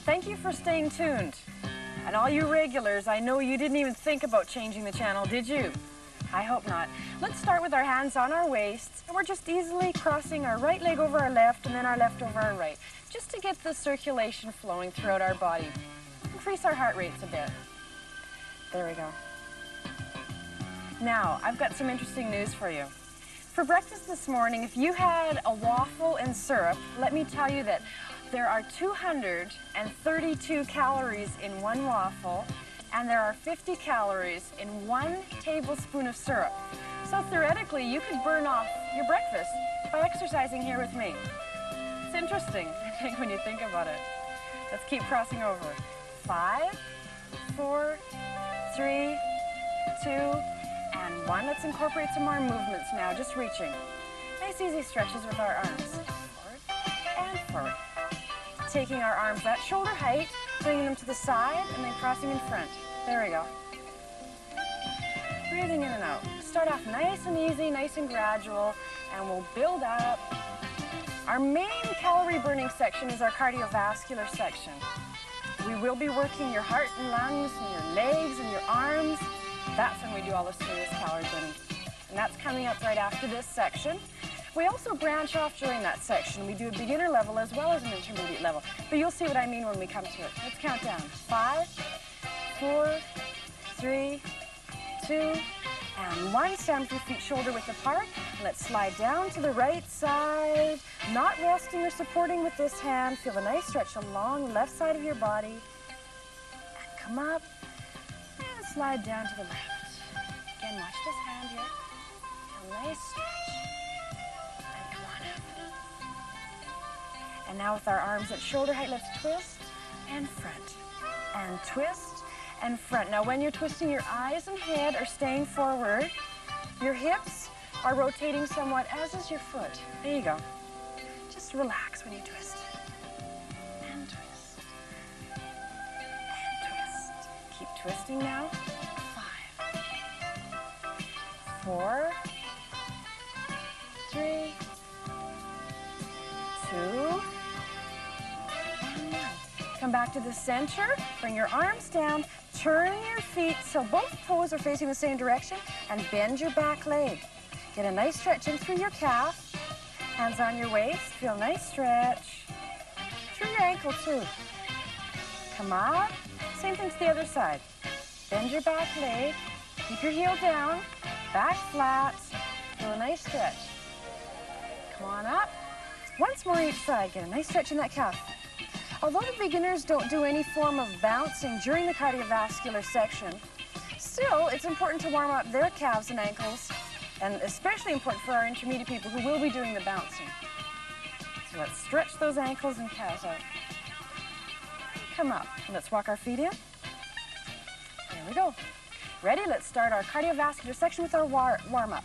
Thank you for staying tuned. And all you regulars, I know you didn't even think about changing the channel, did you? I hope not. Let's start with our hands on our waists, and we're just easily crossing our right leg over our left and then our left over our right, just to get the circulation flowing throughout our body. Increase our heart rates a bit. There we go. Now, I've got some interesting news for you. For breakfast this morning, if you had a waffle and syrup, let me tell you that there are 232 calories in one waffle, and there are 50 calories in 1 tablespoon of syrup. So theoretically, you could burn off your breakfast by exercising here with me. It's interesting, I think, when you think about it. Let's keep crossing over. 5, 4, 3, 2, and 1. Let's incorporate some more movements now, just reaching. Nice easy stretches with our arms. Forward and forward. Taking our arms at shoulder height, bringing them to the side, and then crossing in front. There we go. Breathing in and out. Start off nice and easy, nice and gradual, and we'll build up. Our main calorie burning section is our cardiovascular section. We will be working your heart and lungs and your legs and your arms. That's when we do all the serious calorie burning. And that's coming up right after this section. We also branch off during that section. We do a beginner level as well as an intermediate level. But you'll see what I mean when we come to it. Let's count down. 5, 4, 3, 2, and 1. Stand with your feet shoulder width apart. Let's slide down to the right side. Not resting or supporting with this hand. Feel a nice stretch along the left side of your body. And come up and slide down to the left. Again, watch this hand here. Feel a nice stretch. And now with our arms at shoulder height, let's twist and front, and twist and front. Now when you're twisting, your eyes and head are staying forward. Your hips are rotating somewhat, as is your foot. There you go. Just relax when you twist. And twist. And twist. Keep twisting now. 5, 4, 3, 2, come back to the center, bring your arms down, turn your feet so both toes are facing the same direction, and bend your back leg. Get a nice stretch in through your calf, hands on your waist, feel a nice stretch. Through your ankle too. Come up, same thing to the other side. Bend your back leg, keep your heel down, back flat, feel a nice stretch. Come on up. Once more each side, get a nice stretch in that calf. Although the beginners don't do any form of bouncing during the cardiovascular section, still it's important to warm up their calves and ankles, and especially important for our intermediate people who will be doing the bouncing. So let's stretch those ankles and calves out. Come up. Let's walk our feet in. There we go. Ready? Let's start our cardiovascular section with our warm-up.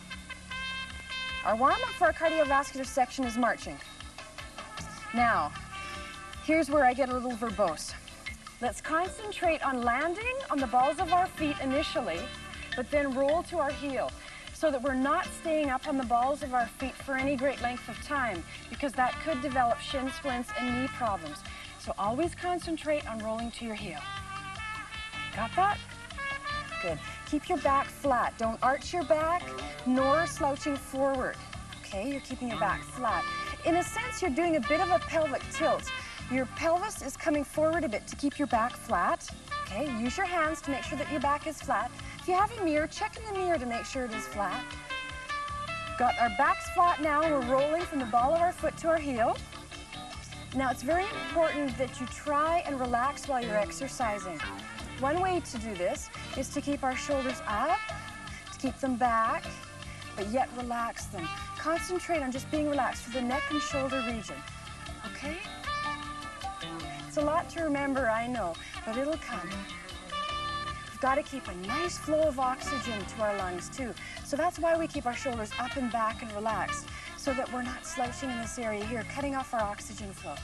Our warm-up for our cardiovascular section is marching. Now, here's where I get a little verbose. Let's concentrate on landing on the balls of our feet initially, but then roll to our heel so that we're not staying up on the balls of our feet for any great length of time, because that could develop shin splints and knee problems. So always concentrate on rolling to your heel. Got that? Good. Keep your back flat. Don't arch your back, nor slouching forward. Okay, you're keeping your back flat. In a sense, you're doing a bit of a pelvic tilt. Your pelvis is coming forward a bit to keep your back flat. Okay, use your hands to make sure that your back is flat. If you have a mirror, check in the mirror to make sure it is flat. Got our backs flat now. We're rolling from the ball of our foot to our heel. Now, it's very important that you try and relax while you're exercising. One way to do this is to keep our shoulders up, to keep them back, but yet relax them. Concentrate on just being relaxed for the neck and shoulder region, okay? It's a lot to remember, I know, but it'll come. We've got to keep a nice flow of oxygen to our lungs too. So that's why we keep our shoulders up and back and relaxed, so that we're not slouching in this area here, cutting off our oxygen flow.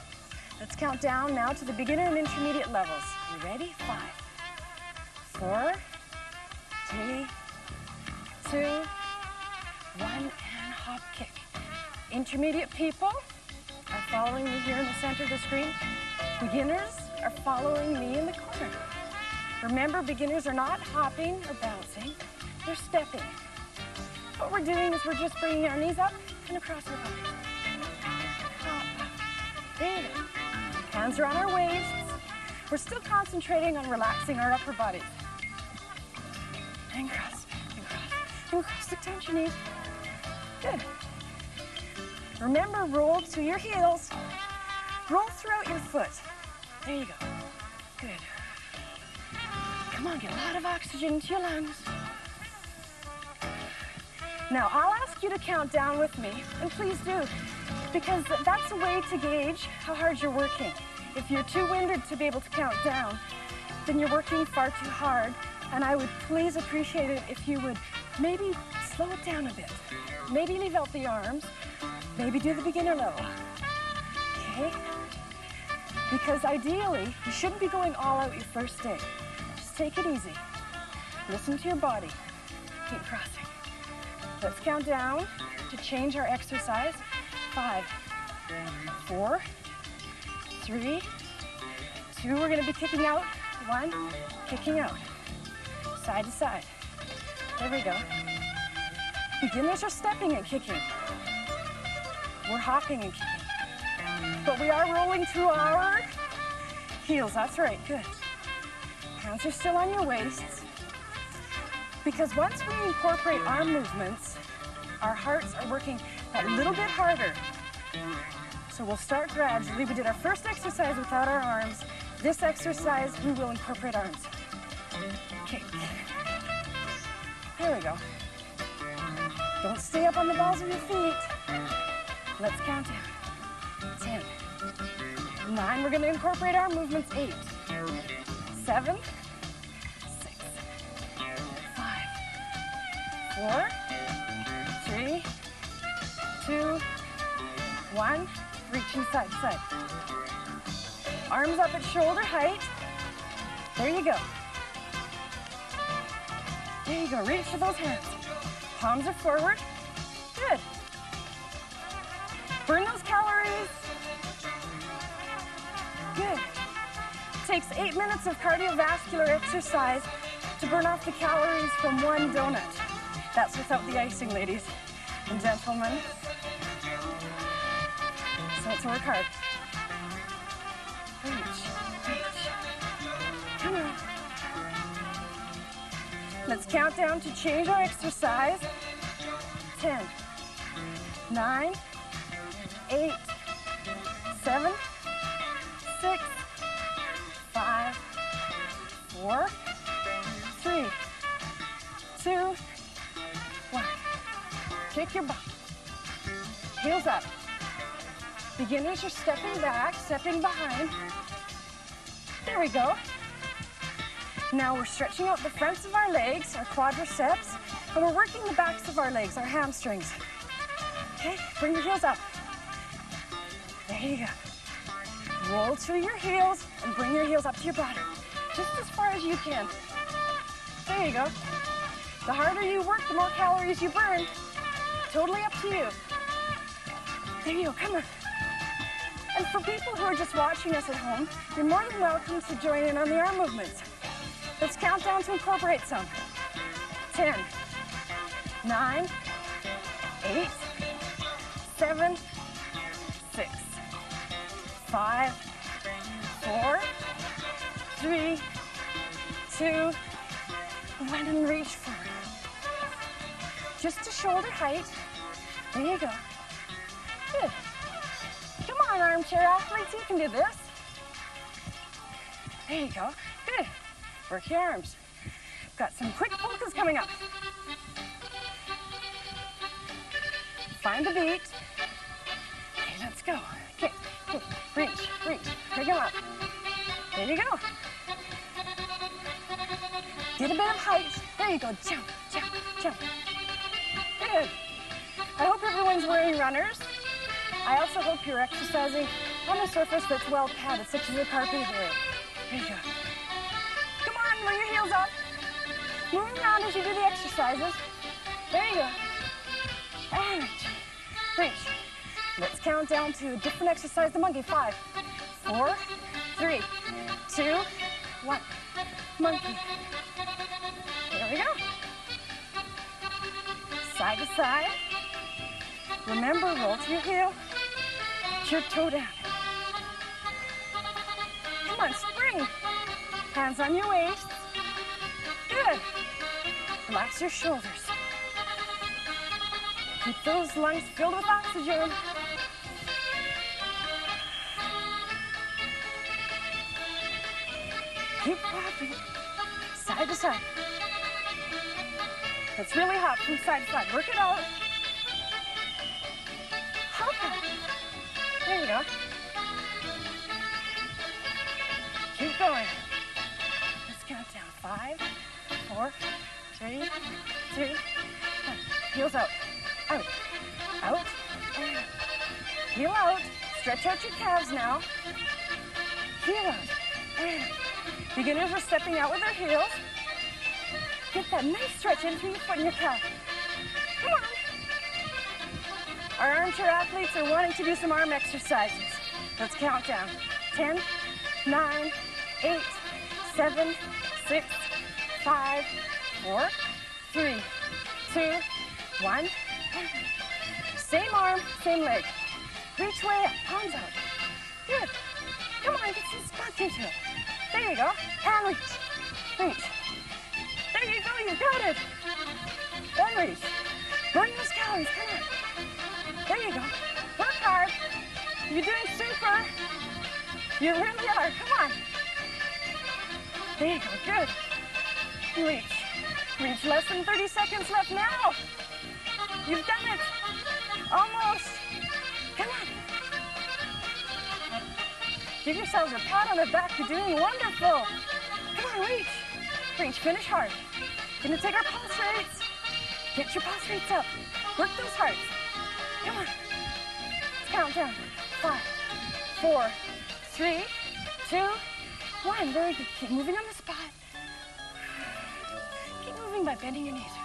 Let's count down now to the beginner and intermediate levels. You ready? 5, 4, 3, 2, 1, and hop kick. Intermediate people are following me here in the center of the screen. Beginners, are following me in the corner. Remember, beginners are not hopping or bouncing, they're stepping. What we're doing is we're just bringing our knees up and across our body. There you go. Hands are on our waists. We're still concentrating on relaxing our upper bodies. And cross, and cross, and cross. Look down to your knees. Good. Remember, roll to your heels. Roll throughout your foot. There you go. Good. Come on, get a lot of oxygen into your lungs. Now, I'll ask you to count down with me, and please do, because that's a way to gauge how hard you're working. If you're too winded to be able to count down, then you're working far too hard, and I would please appreciate it if you would maybe slow it down a bit. Maybe leave out the arms, maybe do the beginner level, okay? Because ideally, you shouldn't be going all out your first day. Just take it easy. Listen to your body. Keep crossing. Let's count down to change our exercise. 5, 4, 3, 2. We're going to be kicking out. 1, kicking out. Side to side. There we go. Beginners are stepping and kicking. We're hopping and kicking. But we are rolling through our heels. That's right. Good. Hands are still on your waists. Because once we incorporate arm movements, our hearts are working that little bit harder. So we'll start gradually. We did our first exercise without our arms. This exercise, we will incorporate arms. Kick. There we go. Don't stay up on the balls of your feet. Let's count down. 10, 9. We're going to incorporate our movements. 8, 7, 6, 5, 4, 3, 2, 1. Reaching side to side. Arms up at shoulder height. There you go. There you go. Reach for those hands. Palms are forward. Good. Burn those calories. Good. Takes 8 minutes of cardiovascular exercise to burn off the calories from one donut. That's without the icing, ladies and gentlemen. So let's work hard. Reach, reach. Come on. Let's count down to change our exercise. 10, 9, 8, 7, 6, 5, 4, 3, 2, 1. Kick your butt. Heels up. Beginners are stepping back, stepping behind. There we go. Now we're stretching out the fronts of our legs, our quadriceps, and we're working the backs of our legs, our hamstrings. Okay, bring your heels up. There you go. Roll through your heels and bring your heels up to your body, just as far as you can. There you go. The harder you work, the more calories you burn. Totally up to you. There you go, come on. And for people who are just watching us at home, you're more than welcome to join in on the arm movements. Let's count down to incorporate some. 10, 9, 8, 7, 6, 5, 4, 3, 2, 1, and reach forward. Just to shoulder height. There you go. Good. Come on, armchair athletes, you can do this. There you go. Good. Work your arms. Got some quick polkas coming up. Find the beat. Okay, let's go. Okay, okay. Reach, reach. Pick them up. There you go. Get a bit of height. There you go. Jump, jump, jump. Good. I hope everyone's wearing runners. I also hope you're exercising on a surface that's well padded, such as a carpet area. There you go. Come on, bring your heels up. Move around as you do the exercises. There you go. And reach. Reach. Let's count down to a different exercise, the monkey. 5, 4, 3, 2, 1. Monkey. Here we go. Side to side. Remember, roll to your heel. Put your toe down. Come on, spring. Hands on your waist. Good. Relax your shoulders. Keep those lungs filled with oxygen. Keep popping. Side to side. It's really hot from side to side. Work it out. Hop it. There you go. Keep going. Let's count down. 5, 4, 3, 2, 1. Heels out. Out. Out. And out. Heel out. Stretch out your calves now. Heel out. And out. Beginners are stepping out with their heels. Get that nice stretch in through your foot and your calf. Come on. Our armchair athletes are wanting to do some arm exercises. Let's count down. 10, 9, 8, 7, 6, 5, 4, 3, 2, 1. Same arm, same leg. Reach way up, palms out. Good. Come on, get some spunk into it. There you go. And reach. Reach. There you go, you got it. And reach. Burn those calories, come on. There you go. Work hard. You're doing super. You really are, come on. There you go, good. Reach. Reach, less than 30 seconds left now. You've done it. Almost. Come on. Give yourselves a pat on the back. You're doing wonderful. Come on, reach. Reach, finish hard. Gonna take our pulse rates. Get your pulse rates up. Work those hearts. Come on. Let's count down. 5, 4, 3, 2, 1. Very good. Keep moving on the spot. Keep moving by bending your knees.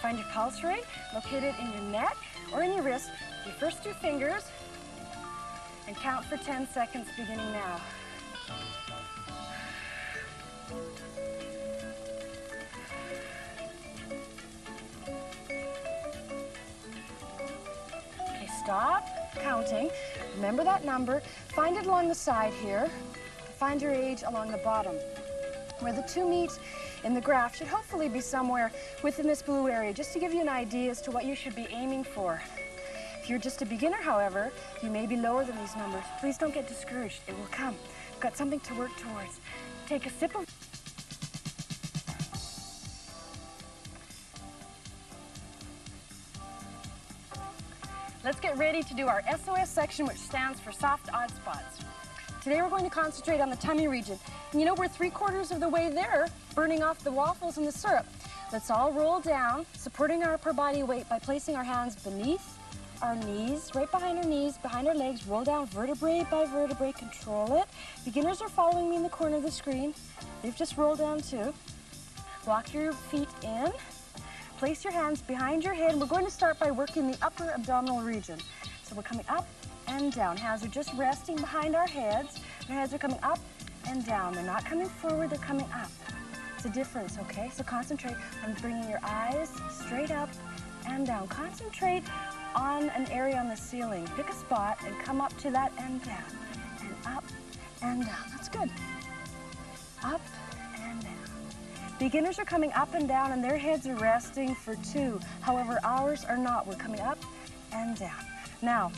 Find your pulse rate located in your neck or in your wrist. Your first 2 fingers. And count for 10 seconds beginning now. Okay, stop counting. Remember that number. Find it along the side here. Find your age along the bottom. Where the 2 meet in the graph should hopefully be somewhere within this blue area, just to give you an idea as to what you should be aiming for. If you're just a beginner, however, you may be lower than these numbers. Please don't get discouraged. It will come. You've got something to work towards. Take a sip of... Let's get ready to do our SOS section, which stands for soft odd spots. Today we're going to concentrate on the tummy region. And you know, we're 3/4 of the way there, burning off the waffles and the syrup. Let's all roll down, supporting our upper body weight by placing our hands beneath our knees, right behind our knees, behind our legs. Roll down vertebrae by vertebrae, control it. Beginners are following me in the corner of the screen. They've just rolled down too. Walk your feet in. Place your hands behind your head. We're going to start by working the upper abdominal region. So we're coming up and down. Hands are just resting behind our heads. Our heads are coming up and down. They're not coming forward, they're coming up. It's a difference, okay? So concentrate on bringing your eyes straight up and down. Concentrate on an area on the ceiling. Pick a spot and come up to that and down. And up and down. That's good. Up and down. Beginners are coming up and down and their heads are resting for 2. However, ours are not. We're coming up and down. Now,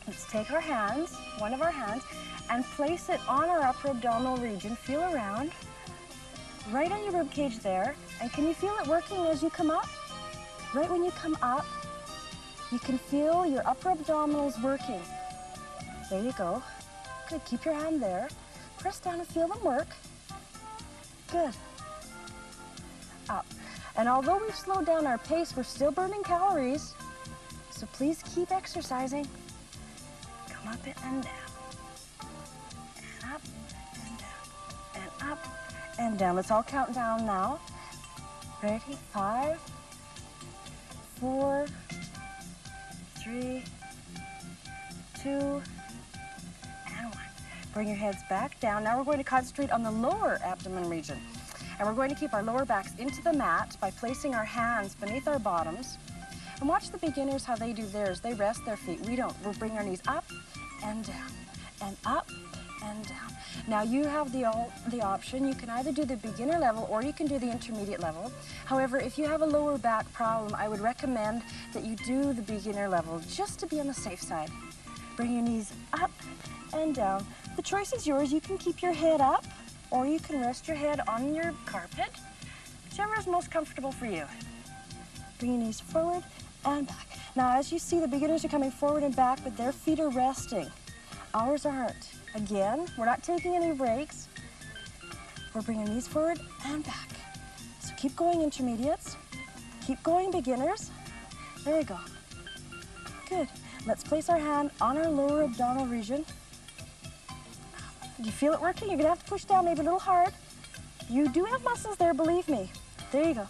let's take our hands, one of our hands, and place it on our upper abdominal region. Feel around. Right on your rib cage there. And can you feel it working as you come up? Right when you come up, you can feel your upper abdominals working. There you go. Good, keep your hand there. Press down and feel them work. Good. Up. And although we've slowed down our pace, we're still burning calories. So please keep exercising. Come up and down. And up and down. And up and down. Let's all count down now. Ready? 5, 4, 3, 2, and 1. Bring your heads back down. Now we're going to concentrate on the lower abdomen region. And we're going to keep our lower backs into the mat by placing our hands beneath our bottoms. And watch the beginners how they do theirs. They rest their feet. We don't. We'll bring our knees up and down and up and down. Now you have the option. You can either do the beginner level or you can do the intermediate level. However, if you have a lower back problem, I would recommend that you do the beginner level just to be on the safe side. Bring your knees up and down. The choice is yours. You can keep your head up or you can rest your head on your carpet, whichever is most comfortable for you. Bring your knees forward and back. Now, as you see, the beginners are coming forward and back, but their feet are resting. Ours aren't. Again, we're not taking any breaks. We're bringing knees forward and back. So keep going, intermediates. Keep going, beginners. There we go. Good. Let's place our hand on our lower abdominal region. Do you feel it working? You're going to have to push down maybe a little hard. You do have muscles there, believe me. There you go.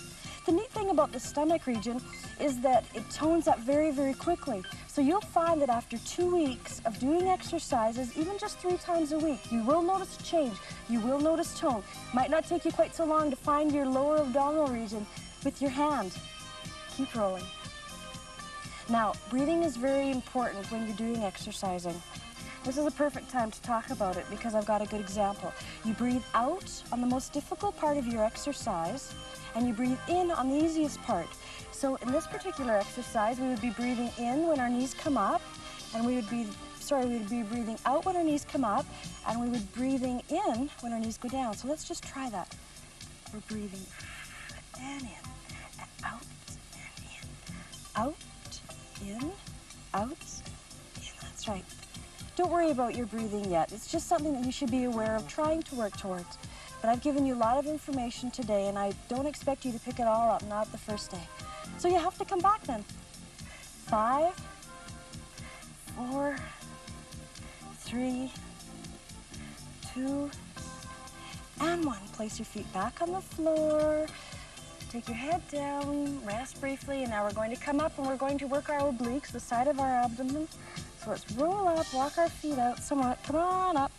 The neat thing about the stomach region is that it tones up very, very quickly. So you'll find that after 2 weeks of doing exercises, even just 3 times a week, you will notice a change. You will notice tone. Might not take you quite so long to find your lower abdominal region with your hand. Keep rolling. Now, breathing is very important when you're doing exercising. This is a perfect time to talk about it because I've got a good example. You breathe out on the most difficult part of your exercise, and you breathe in on the easiest part. So in this particular exercise, we would be breathing in when our knees come up, and we would be breathing out when our knees come up, and we would be breathing in when our knees go down. So let's just try that. We're breathing and in, and out, and in. Out, in, out, in. That's right. Don't worry about your breathing yet. It's just something that you should be aware of, trying to work towards. But I've given you a lot of information today, and I don't expect you to pick it all up, not the first day. So you have to come back then. 5, 4, 3, 2, and 1. Place your feet back on the floor. Take your head down, rest briefly, and now we're going to come up and we're going to work our obliques, the side of our abdomen. So let's roll up, walk our feet out somewhat. Come on up.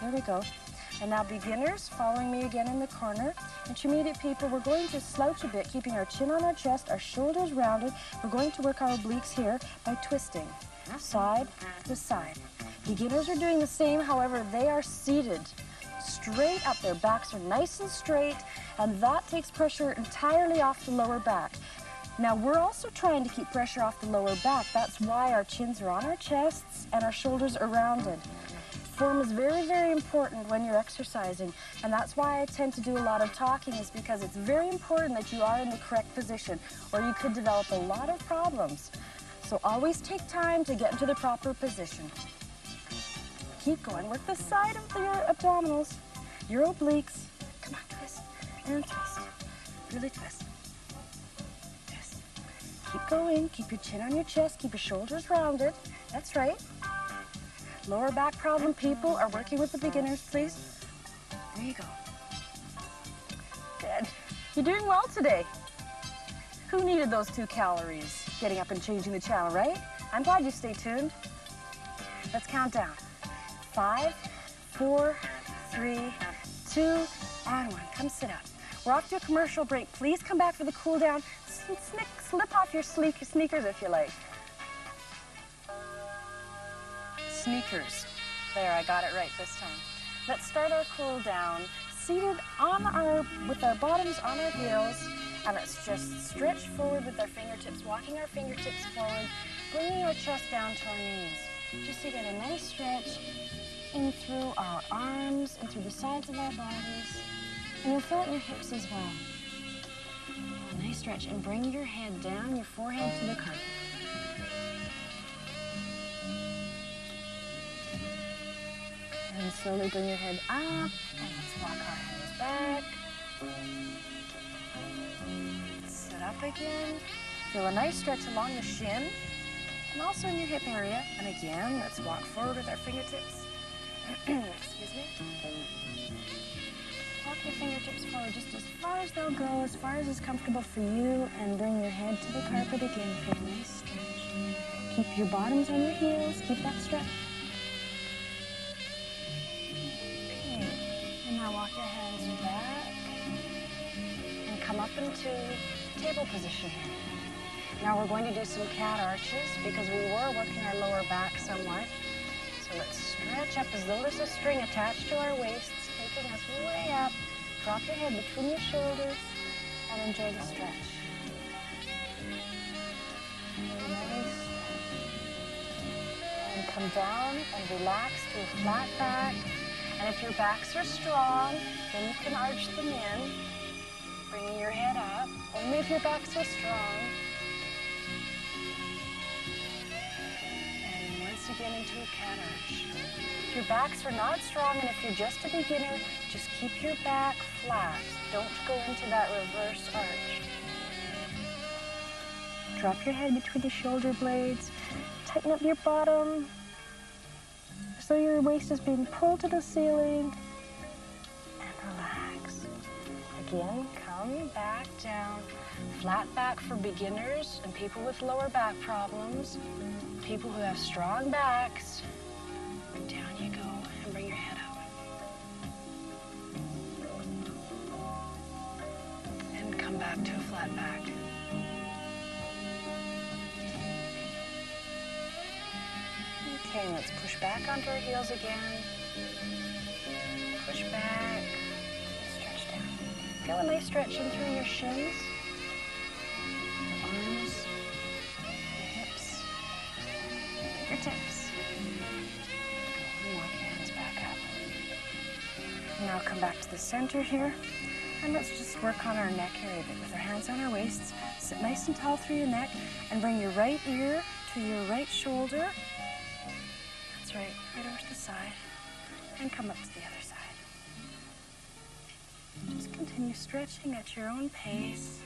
There we go. And now beginners, following me again in the corner. Intermediate people, we're going to slouch a bit, keeping our chin on our chest, our shoulders rounded. We're going to work our obliques here by twisting, side to side. Beginners are doing the same, however, they are seated straight up. Their backs are nice and straight, and that takes pressure entirely off the lower back. Now, we're also trying to keep pressure off the lower back. That's why our chins are on our chests and our shoulders are rounded. Form is very, very important when you're exercising, and that's why I tend to do a lot of talking, is because it's very important that you are in the correct position, or you could develop a lot of problems. So always take time to get into the proper position. Keep going. Work the side of your abdominals, your obliques. Come on, twist and twist. Really twist. Twist. Keep going. Keep your chin on your chest. Keep your shoulders rounded. That's right. Lower back problem people are working with the beginners, please. There you go. Good. You're doing well today. Who needed those 2 calories? Getting up and changing the channel, right? I'm glad you stayed tuned. Let's count down. 5, 4, 3, 2, and 1. Come sit up. We're off to a commercial break. Please come back for the cool down. Slip off your sneakers if you like. Sneakers. There, I got it right this time. Let's start our cool down. Seated with our bottoms on our heels, and let's just stretch forward with our fingertips, walking our fingertips forward, bringing our chest down to our knees. Just to get a nice stretch in through our arms and through the sides of our bodies. And you'll feel it in your hips as well. A nice stretch, and bring your head down, your forehead to the carpet. And slowly bring your head up, and let's walk our hands back. Sit up again. Feel a nice stretch along the shin, and also in your hip area. And again, let's walk forward with our fingertips. Excuse me. Walk your fingertips forward just as far as they'll go, as far as is comfortable for you, and bring your head to the carpet again for a nice stretch. Keep your bottoms on your heels, keep that stretch. Now walk your hands back and come up into table position here. Now we're going to do some cat arches because we were working our lower back somewhat. So let's stretch up as though there's a string attached to our waists, taking us way up. Drop your head between your shoulders and enjoy the stretch. Nice. And come down and relax to a flat back. And if your backs are strong, then you can arch them in, bringing your head up. Only if your backs are strong. And once again into a cat arch. If your backs are not strong and if you're just a beginner, just keep your back flat. Don't go into that reverse arch. Drop your head between the shoulder blades. Tighten up your bottom so your waist is being pulled to the ceiling. And relax. Again, come back down. Flat back for beginners and people with lower back problems. People who have strong backs. Down you go and bring your head up. And come back to a flat back. Okay, let's push back onto our heels again. Push back. Stretch down. Feel a nice stretch in through your shins, your arms, your hips, your tips. And walk your hands back up. Now come back to the center here. And let's just work on our neck area a bit with our hands on our waists. Sit nice and tall through your neck and bring your right ear to your right shoulder. Right over to the side, and come up to the other side. Just continue stretching at your own pace.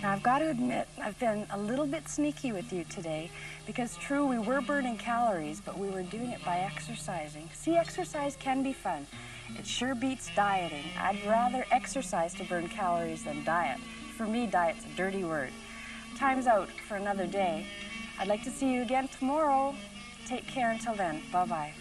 Now I've got to admit, I've been a little bit sneaky with you today because true, we were burning calories, but we were doing it by exercising. See, exercise can be fun. It sure beats dieting. I'd rather exercise to burn calories than diet. For me, diet's a dirty word. Time's out for another day. I'd like to see you again tomorrow. Take care until then. Bye-bye.